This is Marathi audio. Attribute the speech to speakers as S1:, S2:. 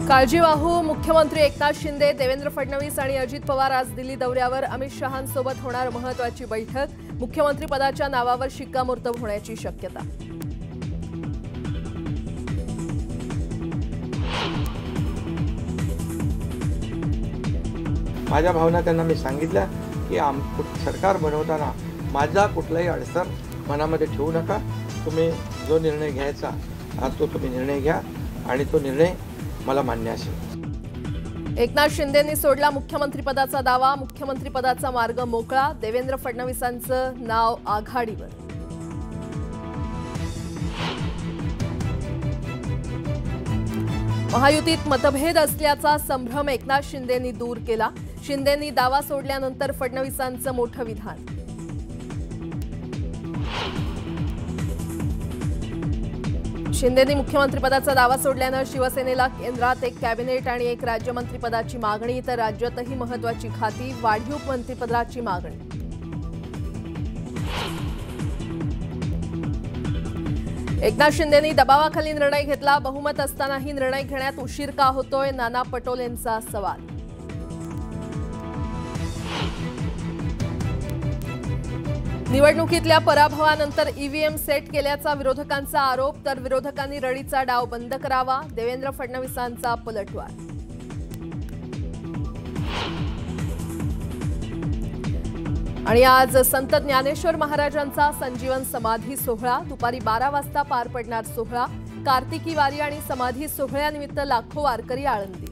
S1: काळजीवाहू मुख्यमंत्री एकनाथ शिंदे, देवेंद्र फडणवीस आणि अजित पवार आज दिल्ली दौऱ्यावर. अमित शहांसोबत होणार महत्त्वाची बैठक. मुख्यमंत्री पदाच्या नावावर शिक्कामोर्तब होण्याची शक्यता.
S2: माझ्या भावना त्यांना मी सांगितल्या की सरकार बनवताना माझा कुठलाही अडसर मनामध्ये ठेवू नका. तुम्ही जो निर्णय घ्यायचा तो तुम्ही निर्णय घ्या आणि तो निर्णय मला मान्य असेल.
S1: एकनाथ शिंदेंनी सोडला मुख्यमंत्रीपदाचा दावा. मुख्यमंत्रीपदाचा मार्ग मोकळा. देवेंद्र फडणवीसांचं नाव आघाडीवर. महायुतीत मतभेद असल्याचा संभ्रम एकनाथ शिंदेंनी दूर केला. शिंदेंनी दावा सोडल्यानंतर फडणवीसांचं मोठं विधान. शिंदेंनी मुख्यमंत्रीपदाचा दावा सोडल्यानं शिवसेनेला केंद्रात एक कॅबिनेट आणि एक राज्यमंत्रीपदाची मागणी, तर राज्यातही महत्त्वाची खाती. वाढीव मंत्रिपदाची मागणी. एकनाथ शिंदेंनी दबावाखाली निर्णय घेतला. बहुमत असतानाही निर्णय घेण्यात उशीर का होतोय, नाना पटोलेंचा सवाल. निवडणुकीतल्या पराभवानंतर ईव्हीएम सेट केल्याचा विरोधकांचा आरोप, तर विरोधकांनी रडीचा डाव बंद करावा. देवेंद्र फडणवीसांचा पलटवार. आणि आज संत ज्ञानेश्वर महाराजांचा संजीवन समाधी सोहळा. दुपारी 12 वाजता पार पडणार सोहळा. कार्तिकी वारी आणि समाधी सोहळ्यानिमित्त लाखो वारकरी आळंदी.